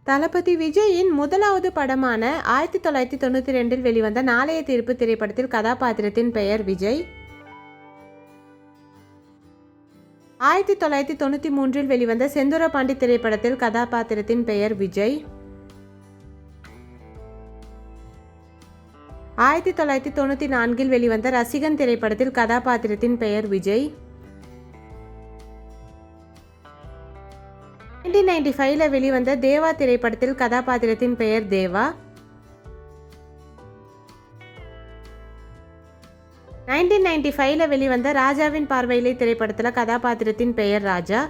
தளபதி விஜயின் முதலாவது படமான 1992இல் வெளிவந்த நாளைய தீர்ப்பு திரைப்படத்தில் கதாபாத்திரத்தின் பெயர் விஜய். 1993இல் வெளிவந்த செந்தூரபாண்டி திரைப்படத்தில் கதாபாத்திரத்தின் பெயர் விஜய். 1994இல் வெளிவந்த ரசிகன் திரைப்படத்தில் கதாபாத்திரத்தின் பெயர் விஜய். 1995ல் வெளிவந்த தேவா திரைப்படத்தில் கதாபாத்திரத்தின் பெயர் தேவா. 1995ல் வெளிவந்த ராஜாவின் பார்வையிலே திரைப்படத்தில் கதாபாத்திரத்தின் பெயர் ராஜா.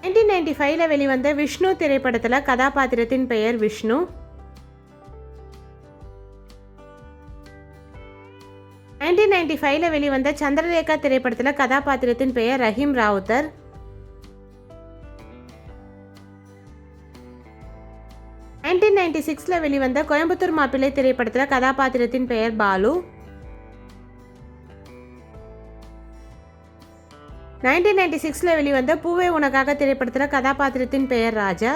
1995ல் வெளிவந்த விஷ்ணு திரைப்படத்தில் கதாபாத்திரத்தின் பெயர் விஷ்ணு. 1995ல் வெளிவந்த சந்திரலேகா திரைப்படத்தில் கதாபாத்திரத்தின் பெயர் ரஹீம் ராவுத்தர். 1996ல் வெளிவந்த கோயம்புத்தூர் மாப்பிள்ளை திரைப்படத்தில் கதாபாத்திரத்தின் பெயர் பாலு. 1996ல் வெளிவந்த பூவே உனக்காக திரைப்படத்தில் கதாபாத்திரத்தின் பெயர் ராஜா.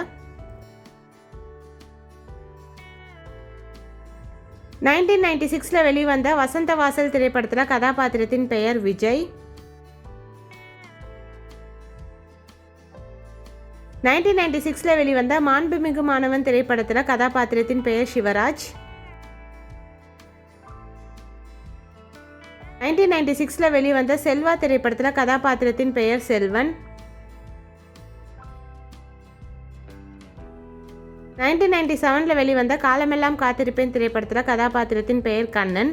1996ல் வெளிவந்த வசந்த வாசல் திரைப்படத்தில் கதாபாத்திரத்தின் பெயர் விஜய். 1996ல் வெளிவந்த மாண்புமிகு மாணவன் திரைப்படத்தில் கதாபாத்திரத்தின் பெயர் சிவராஜ். 1996ல் வெளிவந்த செல்வா திரைப்படத்தில் கதாபாத்திரத்தின் பெயர் செல்வன். 1997ல் வெளிவந்த காலமெல்லாம் காத்திருப்பேன் திரைப்படத்தில் கதாபாத்திரத்தின் பெயர் கண்ணன்.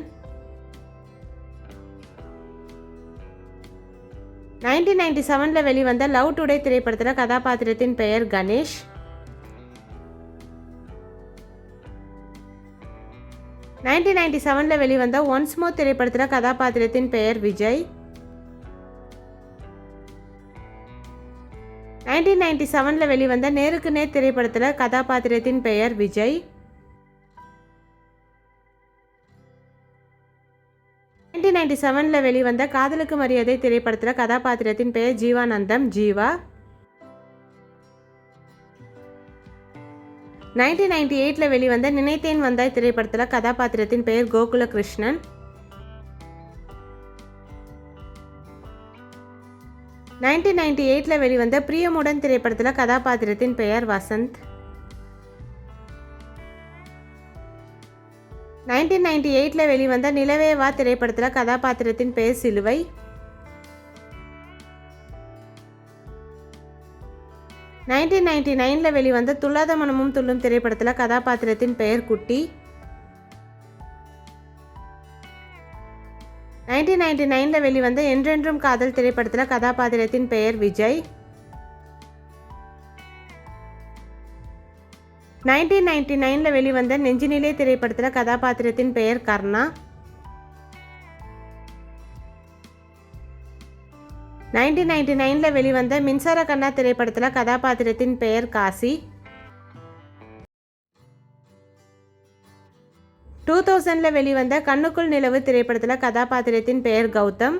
1997ல் வெளிவந்த லவ் டுடே திரைப்படத்தில் கதாபாத்திரத்தின் பெயர் கணேஷ். 1997ல் வெளிவந்த ஒன்ஸ் மோர் திரைப்படத்தில் கதாபாத்திரத்தின் பெயர் விஜய். 1997ல் வெளிவந்த நேருக்கு நேர் திரைப்படத்தில் கதாபாத்திரத்தின் பெயர் விஜய். 1997ல் வெளிவந்த காதலுக்கு மரியாதை திரைப்படத்தில் கதாபாத்திரத்தின் பெயர் ஜீவானந்தம் ஜீவா. 1998ல் வெளிவந்த நினைத்தேன் வந்தாய் திரைப்படத்தில் கதாபாத்திரத்தின் பெயர் கோகுல கிருஷ்ணன். 1998ல் வெளிவந்த பிரியமுடன் திரைப்படத்தில் கதாபாத்திரத்தின் பெயர் வசந்த். 1998ல் வெளிவந்த நிலவே வா திரைப்படத்தில் கதாபாத்திரத்தின் பெயர் சிலுவை. 1999ல் வெளிவந்த துள்ளாத மனமும் துள்ளும் திரைப்படத்தில் கதாபாத்திரத்தின் பெயர் குட்டி. 1999ல் வெளிவந்த என்றென்றும் காதல் திரைப்படத்தில் கதாபாத்திரத்தின் பெயர் விஜய். 1999ல் வெளிவந்த நெஞ்சினிலே திரைப்படத்தில் கதாபாத்திரத்தின் பெயர் கர்ணா. 1999ல் வெளிவந்த மின்சார கண்ணா திரைப்படத்தில் கதாபாத்திரத்தின் பெயர் காசி. 2000ல் வெளிவந்த கண்ணுக்குள் நிலவு திரைப்படத்தில் கதாபாத்திரத்தின் பெயர் கௌதம்.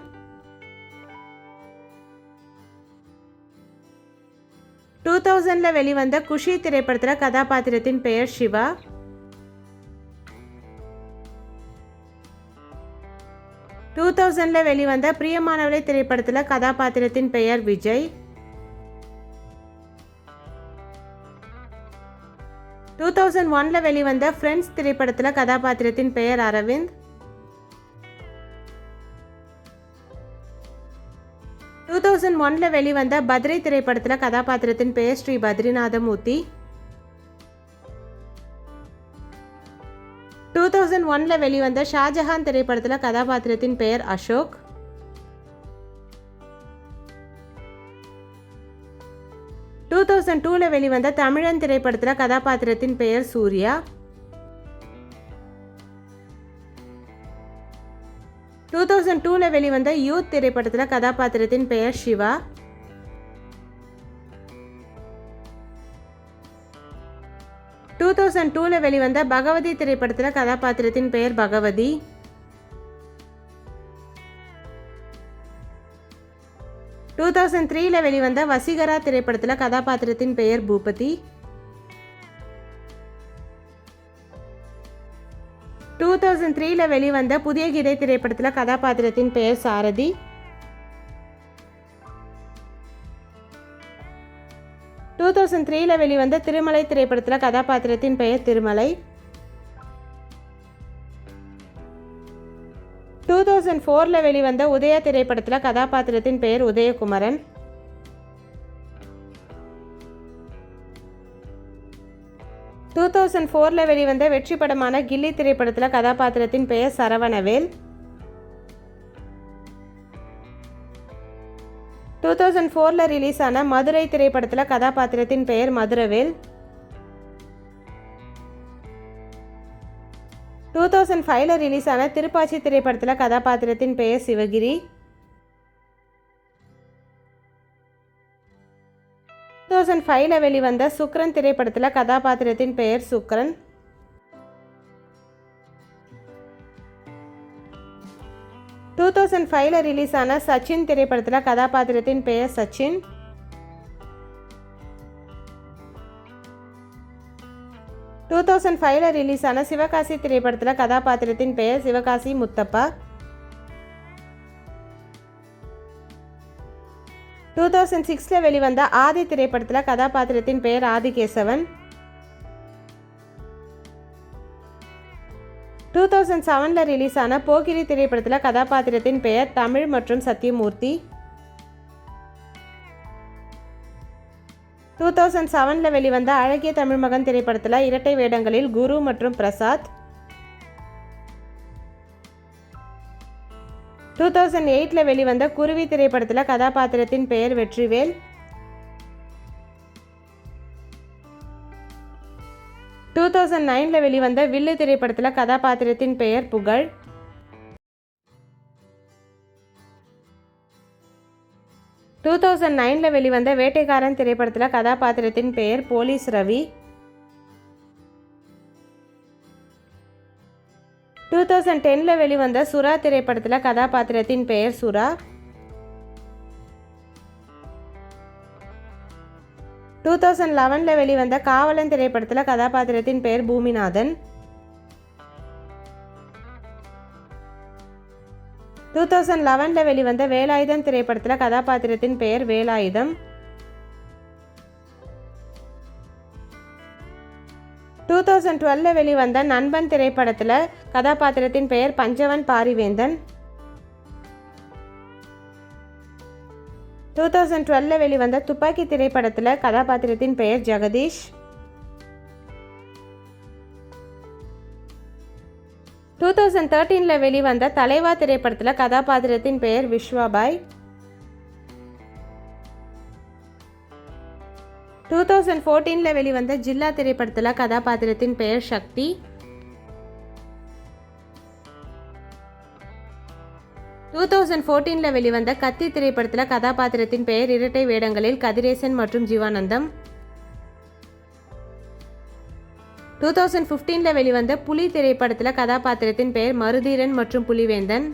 2000ல் வெளிவந்த குஷி திரைப்படத்தில் கதாபாத்திரத்தின் பெயர் சிவா. 2000ல் வெளிவந்த பிரியமானவளே திரைப்படத்தில் கதாபாத்திரத்தின் பெயர் விஜய். 2001ல் வெளிவந்த ஃப்ரெண்ட்ஸ் திரைப்படத்தில் கதாபாத்திரத்தின் பெயர் அரவிந்த். 2001ல் வெளிவந்த பத்ரி திரைப்படத்தில் கதாபாத்திரத்தின் பெயர் ஸ்ரீ பத்ரிநாதமூர்த்தி. 2001ல் வெளிவந்த ஷாஜஹான் திரைப்படத்தில் கதாபாத்திரத்தின் பெயர் அசோக். 2002ல் வெளிவந்த தமிழன் திரைப்படத்தில் கதாபாத்திரத்தின் பெயர் சூர்யா. 2002ல் வெளிவந்த யூத் திரைப்படத்தில் கதாபாத்திரத்தின் பெயர் சிவா. 2002ல் வெளிவந்த பகவதி திரைப்படத்தில் கதாபாத்திரத்தின் பெயர் பகவதி. 2003ல் வெளிவந்த வசீகரா திரைப்படத்தில் கதாபாத்திரத்தின் பெயர் பூபதி. 2003ல் வெளிவந்த புதிய கீதை திரைப்படத்தில் கதாபாத்திரத்தின் பெயர் சாரதி. 2003ல் வெளிவந்த திருமலை திரைப்படத்தில் கதாபாத்திரத்தின் பெயர் திருமலை. 2004ல் வெளிவந்த உதயா திரைப்படத்தில் கதாபாத்திரத்தின் பெயர் உதயகுமரன். 2004ல் வெளிவந்த வெற்றி படமான கில்லி திரைப்படத்தில் கதாபாத்திரத்தின் பெயர் சரவணவேல். 2004ல் ரிலீஸ் ஆன மதுரை திரைப்படத்தில் கதாபாத்திரத்தின் பெயர் மதுரவேல். 2005ல் ரிலீஸ் ஆன திருப்பாச்சி திரைப்படத்தில் கதாபாத்திரத்தின் பெயர் சிவகிரி. 2005ல் வெளிவந்த சுக்ரன் திரைப்படத்தில் கதாபாத்திரத்தின் பெயர் சுக்ரன். 2005ல் ரிலீஸ் ஆன சச்சின் திரைப்படத்தில் கதாபாத்திரத்தின் பெயர் சச்சின். 2005ல் ரிலீஸ் ஆன சிவகாசி திரைப்படத்தில் கதாபாத்திரத்தின் பெயர் சிவகாசி முத்தப்பா. 2006ல் வெளிவந்த ஆதி திரைப்படத்தில் கதாபாத்திரத்தின் பெயர் ஆதிகேசவன். 2007ல் ரிலீஸ் ஆன போக்கிரி திரைப்படத்தில் கதாபாத்திரத்தின் பெயர் தமிழ் மற்றும் சத்யமூர்த்தி. 2007ல் வெளிவந்த அழகிய தமிழ் மகன் திரைப்படத்தில் இரட்டை வேடங்களில் குரு மற்றும் பிரசாத். 2008ல் வெளிவந்த குருவி திரைப்படத்தில் கதாபாத்திரத்தின் பெயர் வெற்றிவேல். 2009ல் வெளிவந்த வில்லு திரைப்படத்தில் கதாபாத்திரத்தின் பெயர் புகழ். 2009ல் வெளிவந்த வேட்டைக்காரன் திரைப்படத்தில் கதாபாத்திரத்தின் பெயர் போலீஸ் ரவி. 2010ல் வெளிவந்த சுறா திரைப்படத்தில் கதாபாத்திரத்தின் பெயர் சுறா. 2011ல் வெளிவந்த காவலன் திரைப்படத்தில் கதாபாத்திரத்தின் பெயர் பூமிநாதன். 2011ல் வெளிவந்த வேலாயுதம் திரைப்படத்தில் கதாபாத்திரத்தின் பெயர் வேலாயுதம். 2012ல் வெளிவந்த நண்பன் திரைப்படத்தில் கதாபாத்திரத்தின் பெயர் பஞ்சவன் பாரிவேந்தன். 2012ல் வெளிவந்த துப்பாக்கி திரைப்படத்தில் கதாபாத்திரத்தின் பெயர் ஜெகதீஷ். 2013ல் வெளிவந்த தலைவா திரைப்படத்தில் கதாபாத்திரத்தின் பெயர் விஸ்வாபாய். 2014ல் வெளிவந்த ஜில்லா திரைப்படத்தில் கதாபாத்திரத்தின் பெயர் சக்தி. 2014ல் வெளிவந்த கத்தி திரைப்படத்தில் கதாபாத்திரத்தின் பெயர் இரட்டை வேடங்களில் கதிரேசன் மற்றும் ஜீவானந்தம். 2015ல் வெளிவந்த புலி திரைப்படத்தில் கதாபாத்திரத்தின் பெயர் மருதீரன் மற்றும் புலிவேந்தன்.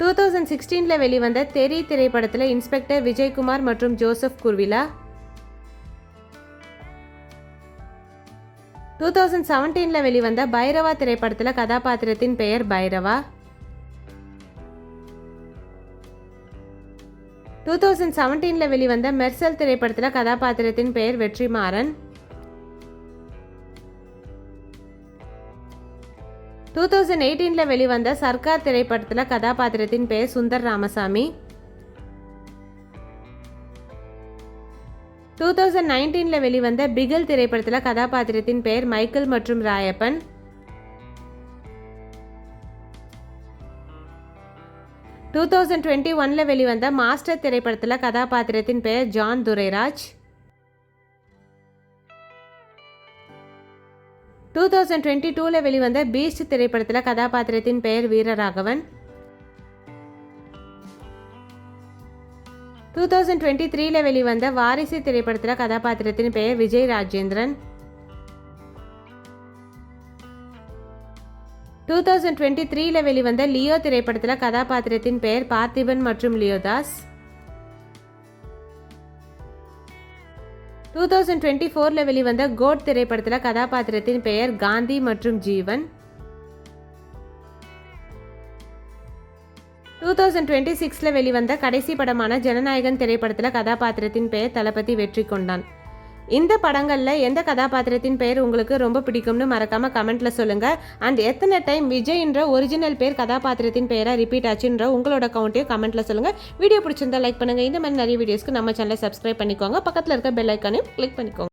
2016ல் வெளிவந்த தெரி திரைப்படத்தில் இன்ஸ்பெக்டர் விஜயகுமார் மற்றும் ஜோசப் குர்விலா. 2017ல் வெளிவந்த பைரவா திரைப்படத்தில் கதாபாத்திரத்தின் பெயர் பைரவா. 2017ல் வெளிவந்த மெர்சல் திரைப்படத்தில் கதாபாத்திரத்தின் பெயர் வெற்றிமாறன். 2018ல் வெளிவந்த சர்க்கார் திரைப்படத்தில் கதாபாத்திரத்தின் பெயர் சுந்தர் ராமசாமி. 2019ல் வெளிவந்த பிகில் திரைப்படத்தில் கதாபாத்திரத்தின் பெயர் மைக்கேல் மற்றும் ராயப்பன். 2021ல் வெளிவந்த மாஸ்டர் திரைப்படத்தில் கதாபாத்திரத்தின் பெயர் ஜான் துரைராஜ். 2022ல் வெளிவந்த பீஸ்ட் திரைப்படத்தில் கதாபாத்திரத்தின் பெயர் வீரராகவன். 2023ல் வெளிவந்த வாரிசு திரைப்படத்தில் கதாபாத்திரத்தின் பெயர் விஜய் ராஜேந்திரன். 2023ல் வெளிவந்த லியோ திரைப்படத்தில் கதாபாத்திரத்தின் பெயர் பார்த்திபன் மற்றும் லியோதாஸ். 2024ல் வெளிவந்த கோட் திரைப்படத்தில் கதாபாத்திரத்தின் பெயர் காந்தி மற்றும் ஜீவன். 2026ல் வெளிவந்த கடைசி படமான ஜனநாயகன் திரைப்படத்தில் கதாபாத்திரத்தின் பெயர் தளபதி வெற்றி கொண்டான். இந்த படங்களில் எந்த கதாபாத்திரத்தின் பெயர் உங்களுக்கு ரொம்ப பிடிக்கும்னு மறக்காமல் கமெண்ட்டில் சொல்லுங்கள். அண்ட் எத்தனை டைம் விஜய்ன்ற ஒரிஜினல் பேர் கதாபாத்திரத்தின் பெயராக ரிப்பீட் ஆச்சுன்ற உங்களோட கவுண்ட்டையும் கமெண்ட்டில் சொல்லுங்கள். வீடியோ பிடிச்சிருந்தா லைக் பண்ணுங்கள். இந்த மாதிரி நிறைய வீடியோஸ்க்கு நம்ம சேனலை சப்ஸ்கிரைப் பண்ணிக்கோங்க. பக்கத்தில் இருக்க பெல் ஐக்கானையும் கிளிக் பண்ணிக்கோங்க.